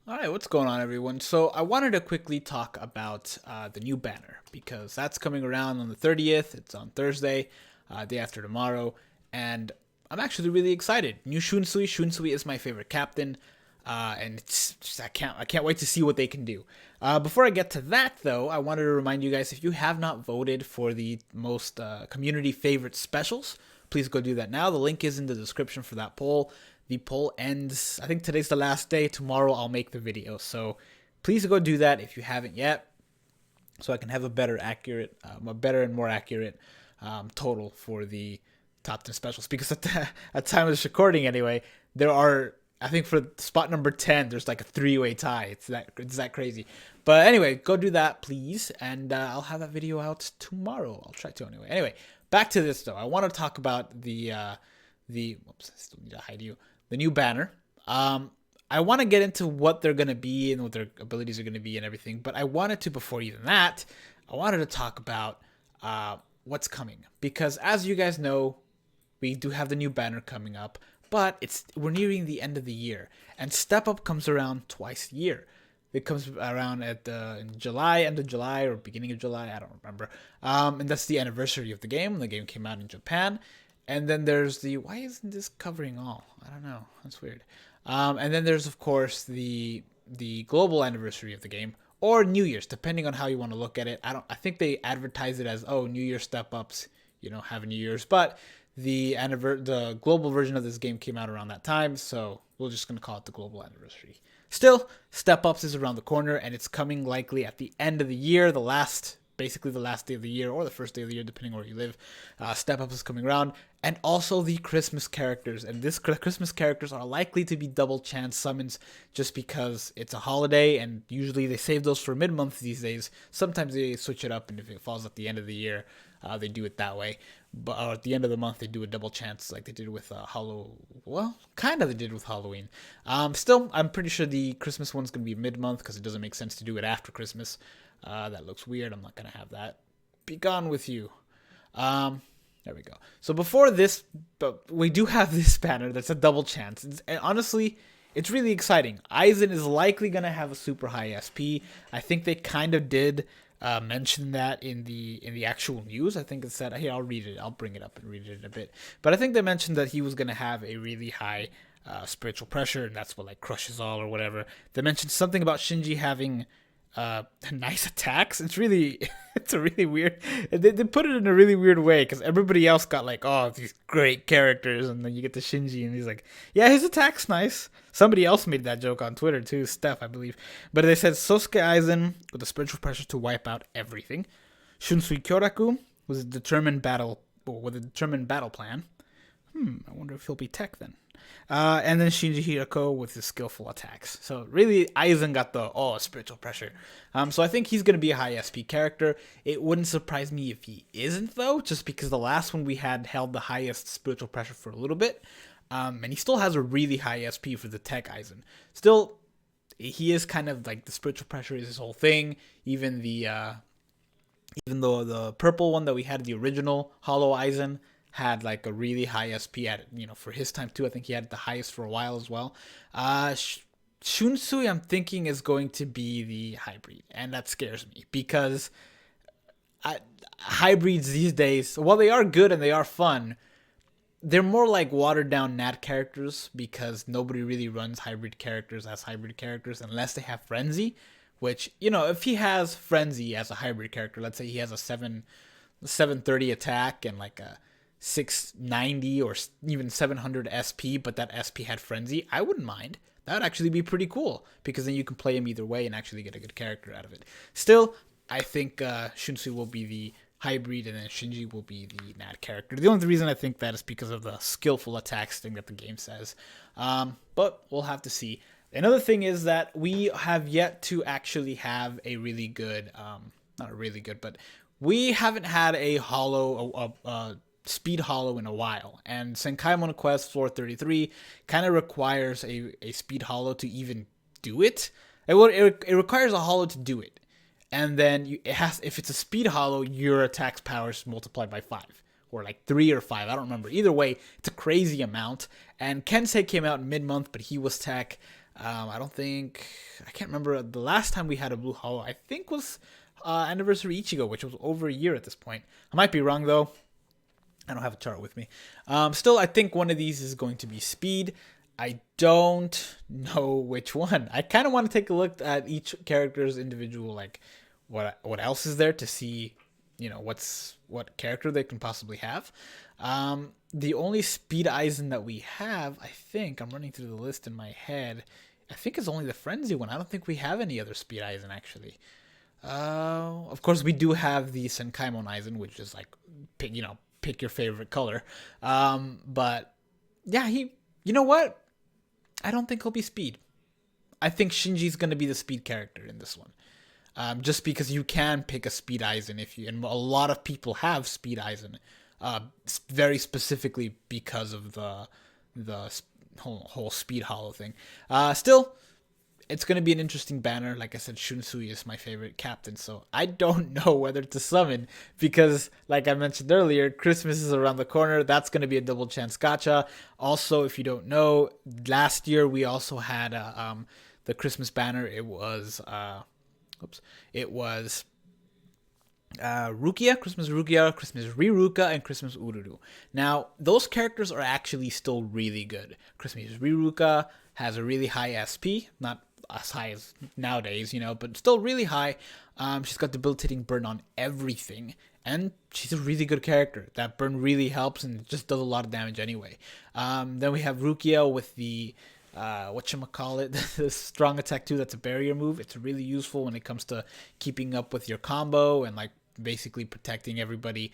All right, what's going on, everyone? So I wanted to quickly talk about the new banner because that's coming around on the 30th. It's on Thursday, day after tomorrow, and I'm actually really excited. New Shunsui. Shunsui is my favorite captain, and it's just, I can't wait to see what they can do. Before I get to that, though, I wanted to remind you guys if you have not voted for the most community favorite specials, please go do that now. The link is in the description for that poll. The poll ends, I think today's the last day. Tomorrow I'll make the video. So please go do that if you haven't yet, so I can have a better and more accurate total for the top 10 specials. Because at time of this recording anyway, there are, I think for spot number 10, there's like a three-way tie. It's that crazy. But anyway, go do that, please. And I'll have that video out tomorrow. I'll try to anyway. Anyway, back to this though. I want to talk about whoops, I still need to hide you. The new banner. I want to get into what they're going to be and what their abilities are going to be and everything. But I wanted to, before even that, I wanted to talk about what's coming. Because as you guys know, we do have the new banner coming up. But we're nearing the end of the year. And Step Up comes around twice a year. It comes around in July, end of July, or beginning of July. I don't remember. And that's the anniversary of the game. The game came out in Japan. And then there's why isn't this covering all? I don't know. That's weird. And then there's, of course, the global anniversary of the game, or New Year's, depending on how you want to look at it. I think they advertise it as, oh, New Year step ups, have a New Year's. But the global version of this game came out around that time, so we're just gonna call it the global anniversary. Still, step ups is around the corner, and it's coming likely at the end of the year, basically the last day of the year or the first day of the year, depending where you live. Step Up is coming around, and also the Christmas characters. And this Christmas characters are likely to be double chance summons just because it's a holiday, and usually they save those for mid-month these days. Sometimes they switch it up, and if it falls at the end of the year, they do it that way. But at the end of the month, they do a double chance like they did with they did with Halloween. Still, I'm pretty sure the Christmas one's going to be mid-month because it doesn't make sense to do it after Christmas. That looks weird. I'm not going to have that. Be gone with you. There we go. So before this, but we do have this banner that's a double chance. And honestly, it's really exciting. Aizen is likely going to have a super high SP. I think they kind of did mention that in the actual news. I think it said, here, I'll read it. I'll bring it up and read it in a bit. But I think they mentioned that he was going to have a really high spiritual pressure, and that's what like crushes all or whatever. They mentioned something about Shinji having nice attacks. It's a really weird. They put it in a really weird way because everybody else got like, oh, these great characters, and then you get to Shinji, and he's like, yeah, his attack's nice. Somebody else made that joke on Twitter too, Steph, I believe. But they said Sosuke Aizen with the spiritual pressure to wipe out everything. Shunsui Kyoraku with a determined battle plan. I wonder if he'll be tech then. And then Shinji Hirako with his skillful attacks. So really, Aizen got the spiritual pressure. So I think he's going to be a high SP character. It wouldn't surprise me if he isn't, though, just because the last one we had held the highest spiritual pressure for a little bit. And he still has a really high SP for the tech Aizen. Still, he is kind of like the spiritual pressure is his whole thing. Even though the purple one that we had, the original Hollow Aizen, had like a really high SP at it, for his time too. I think he had the highest for a while as well. Shunsui, I'm thinking, is going to be the hybrid, and that scares me because hybrids these days, while they are good and they are fun, they're more like watered down Nat characters because nobody really runs hybrid characters as hybrid characters unless they have Frenzy, which, if he has Frenzy as a hybrid character, let's say he has a 730 attack and like a 690 or even 700 SP, but that SP had Frenzy, I wouldn't mind. That would actually be pretty cool because then you can play him either way and actually get a good character out of it. Still, I think Shunsui will be the hybrid and then Shinji will be the Nat character. The only reason I think that is because of the skillful attacks thing that the game says. But we'll have to see. Another thing is that we have yet to actually have a really good, not a really good, but we haven't had a speed hollow in a while, and Senkai Mono Quest Floor 33 kind of requires a speed hollow to even do it. It requires a hollow to do it, and then if it's a speed hollow, your attack's power is multiplied by 5 or like 3 or 5. I don't remember. Either way, it's a crazy amount. And Kensei came out mid-month, but he was tech. I don't think I can't remember the last time we had a blue holo. I think was Anniversary Ichigo, which was over a year at this point. I might be wrong though. I don't have a chart with me. Still, I think one of these is going to be speed. I don't know which one. I kind of want to take a look at each character's individual, like what else is there to see, what character they can possibly have. The only speed Eisen that we have, I think, I'm running through the list in my head. I think it's only the Frenzy one. I don't think we have any other speed Eisen actually. Of course, we do have the Senkaimon Eisen, which is like, pick your favorite color. But yeah, you know what? I don't think he'll be speed. I think Shinji's going to be the speed character in this one. Just because you can pick a speed Eisen and a lot of people have speed Eisen, very specifically because of the whole speed holo thing. Still, it's going to be an interesting banner. Like I said, Shunsui is my favorite captain, so I don't know whether to summon because, like I mentioned earlier, Christmas is around the corner. That's going to be a double chance gacha. Also, if you don't know, last year we also had the Christmas banner. It was Rukia, Christmas Rukia, Christmas Riruka, and Christmas Ururu. Now, those characters are actually still really good. Christmas Riruka has a really high SP, not as high as nowadays, but still really high. She's got debilitating burn on everything, and she's a really good character. That burn really helps and just does a lot of damage anyway. Then we have Rukia with the whatchamacallit, the strong attack 2, that's a barrier move. It's really useful when it comes to keeping up with your combo and like basically protecting everybody.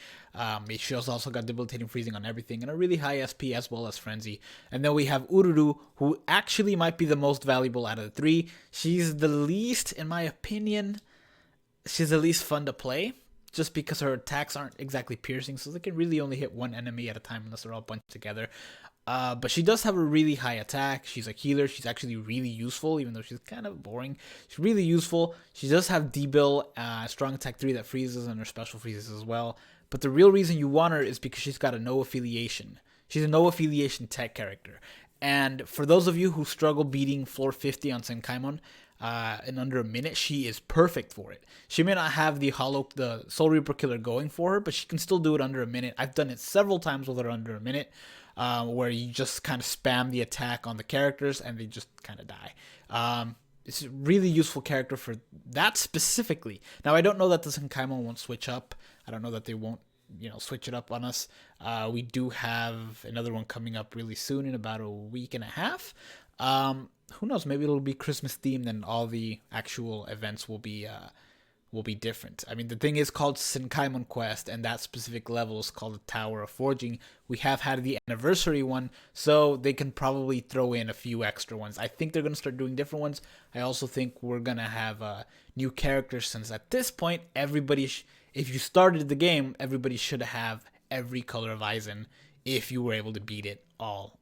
She also got debilitating freezing on everything and a really high SP as well as Frenzy. And then we have Ururu, who actually might be the most valuable out of the three. She's the least, in my opinion, she's the least fun to play. Just because her attacks aren't exactly piercing, so they can really only hit one enemy at a time unless they're all bunched together. But she does have a really high attack. She's a healer. She's actually really useful, even though she's kind of boring. She's really useful. She does have debil, strong attack 3 that freezes, and her special freezes as well. But the real reason you want her is because she's got a no affiliation. She's a no affiliation tech character. And for those of you who struggle beating floor 50 on Senkaimon, in under a minute, she is perfect for it. She may not have the Soul Reaper Killer going for her, but she can still do it under a minute. I've done it several times with her under a minute, where you just kind of spam the attack on the characters and they just kind of die. It's a really useful character for that specifically. Now, I don't know that the Senkaimon won't switch up. I don't know that they won't, switch it up on us. We do have another one coming up really soon in about a week and a half. Who knows? Maybe it'll be Christmas themed, and all the actual events will be different. I mean, the thing is called Senkaimon Quest, and that specific level is called the Tower of Forging. We have had the anniversary one, so they can probably throw in a few extra ones. I think they're going to start doing different ones. I also think we're going to have new characters, since at this point, everybody, if you started the game, everybody should have every color of Eisen if you were able to beat it all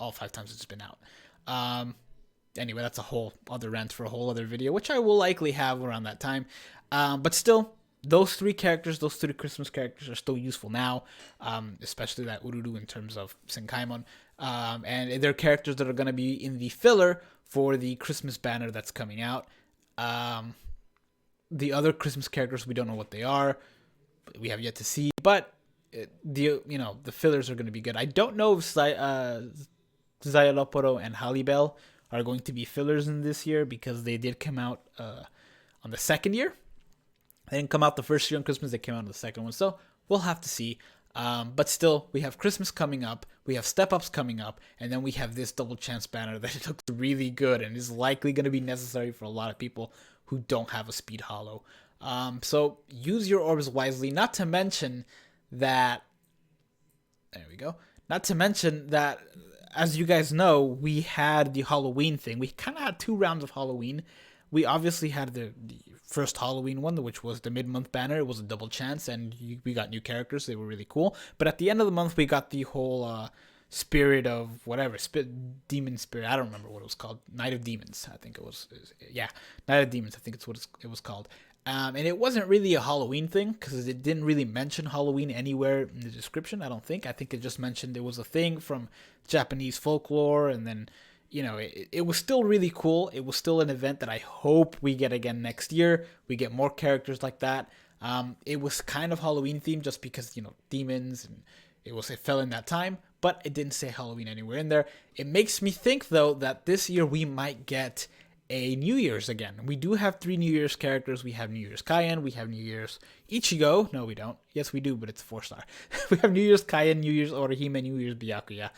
5 times it's been out. Anyway, that's a whole other rant for a whole other video, which I will likely have around that time. But still, those three Christmas characters are still useful now, especially that Ururu in terms of Senkaimon. And they're characters that are going to be in the filler for the Christmas banner that's coming out. The other Christmas characters, we don't know what they are. We have yet to see, but the fillers are going to be good. I don't know if Zayaloporo and Halibel are going to be fillers in this year, because they did come out on the second year. They didn't come out the first year on Christmas, they came out on the second one. So we'll have to see. But still, we have Christmas coming up, we have step-ups coming up, and then we have this double chance banner that looks really good and is likely going to be necessary for a lot of people who don't have a speed holo. So use your orbs wisely, not to mention that, as you guys know, we had the Halloween thing. We kind of had 2 rounds of Halloween. We obviously had the first Halloween one, which was the mid-month banner. It was a double chance, and we got new characters. They were really cool. But at the end of the month, we got the whole Spirit of whatever, Demon Spirit. I don't remember what it was called. Night of Demons, I think it was. Night of Demons, I think it's what it was called. And it wasn't really a Halloween thing, because it didn't really mention Halloween anywhere in the description, I don't think. I think it just mentioned it was a thing from Japanese folklore, and then it was still really cool. It was still an event that I hope we get again next year. We get more characters like that. It was kind of Halloween themed just because, demons, and it fell in that time, but it didn't say Halloween anywhere in there. It makes me think though that this year we might get a New Year's again. We do have 3 New Year's characters. We have New Year's Cayenne, we have New Year's Ichigo. No, we don't. Yes, we do, but it's 4-star. We have New Year's Cayenne, New Year's Orihime, New Year's Byakuya.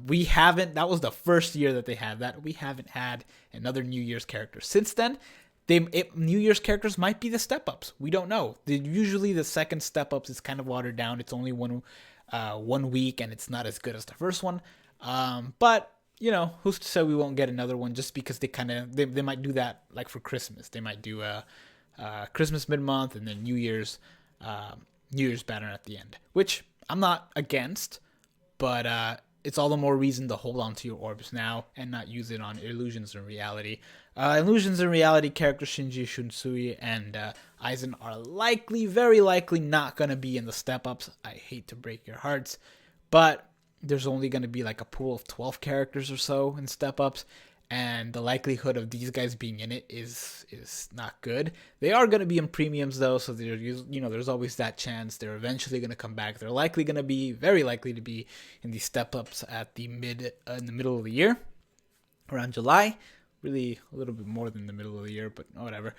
We haven't, that was the first year that they had that. We haven't had another New Year's character since then. New Year's characters might be the step-ups. We don't know. Usually the second step-ups is kind of watered down. It's only one week, and it's not as good as the first one. But who's to say we won't get another one just because they might do that like for Christmas. They might do a Christmas mid-month and then New Year's banner at the end, which I'm not against, but it's all the more reason to hold on to your orbs now and not use it on Illusions in Reality. Illusions in Reality characters Shinji, Shunsui, and Aizen are very likely not going to be in the step-ups. I hate to break your hearts, but there's only going to be like a pool of 12 characters or so in step-ups, and the likelihood of these guys being in it is not good. They are going to be in premiums though, so there's always that chance they're eventually going to come back. They're very likely to be in these step-ups at in the middle of the year, around July. Really a little bit more than the middle of the year, but whatever.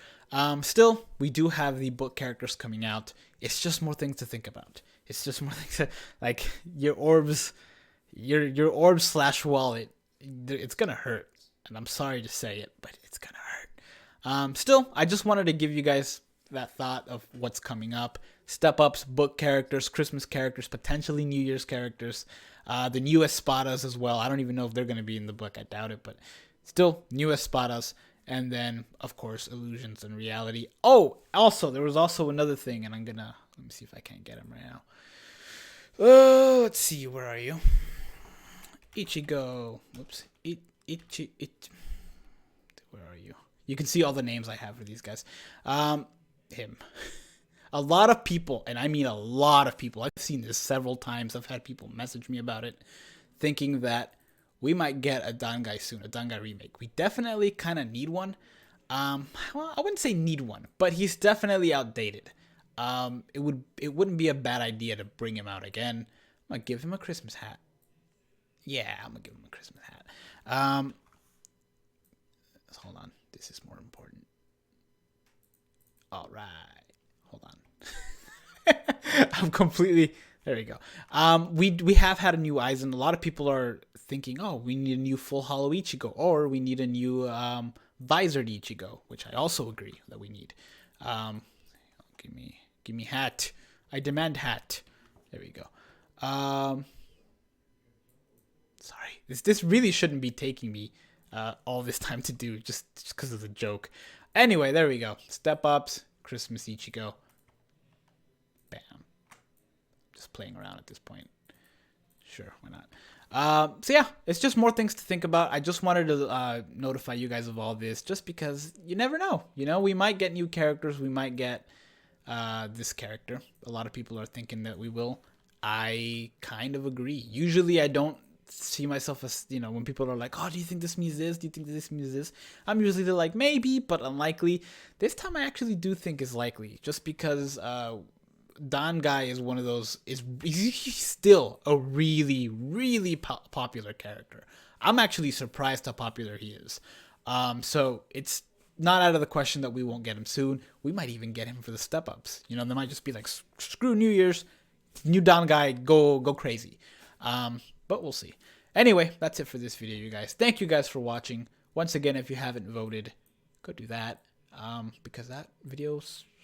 Still, we do have the book characters coming out. It's just more things to think about. It's just more things like your orbs, your orbs / wallet. It's gonna hurt, and I'm sorry to say it, but it's gonna hurt. Still, I just wanted to give you guys that thought of what's coming up. Step-ups, book characters, Christmas characters, potentially New Year's characters, the new Espadas as well. I don't even know if they're gonna be in the book. I doubt it, but still, new Espadas, and then, of course, Illusions in Reality. Oh, also, there was also another thing, and let me see if I can't get him right now. Oh, let's see, where are you? Ichigo. Whoops. Where are you? You can see all the names I have for these guys. Him. A lot of people, and I mean a lot of people, I've seen this several times. I've had people message me about it, thinking that we might get a Dangai soon, a Dangai remake. We definitely kind of need one. Well, I wouldn't say need one, but he's definitely outdated. It wouldn't be a bad idea to bring him out again. I'm gonna give him a Christmas hat. Yeah, I'm gonna give him a Christmas hat. Hold on, this is more important. All right, hold on. I'm completely. There we go. We have had a new Aizen. A lot of people are thinking, oh, we need a new full hollow Ichigo, or we need a new visored Ichigo, which I also agree that we need. Give me hat. I demand hat. There we go. Sorry, this really shouldn't be taking me all this time to do just because of the joke. Anyway, there we go. Step ups, Christmas Ichigo. Bam. Just playing around at this point. Sure, why not? So yeah, it's just more things to think about. I just wanted to notify you guys of all this, just because you never know. We might get new characters. We might get this character. A lot of people are thinking that we will. I kind of agree. Usually, I don't see myself as, when people are like, oh, do you think this means this? Do you think this means this? I'm usually like, maybe, but unlikely. This time, I actually do think is likely, just because Dangai is one of those, he's still a really, really popular character. I'm actually surprised how popular he is. So it's not out of the question that we won't get him soon. We might even get him for the step-ups. They might just be like, screw New Year's, new Dangai, go crazy. But we'll see. Anyway, that's it for this video, you guys. Thank you guys for watching. Once again, if you haven't voted, go do that. Because that video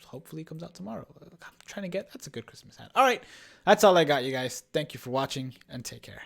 hopefully comes out tomorrow. I'm trying to that's a good Christmas hat. All right, that's all I got, you guys. Thank you for watching, and take care.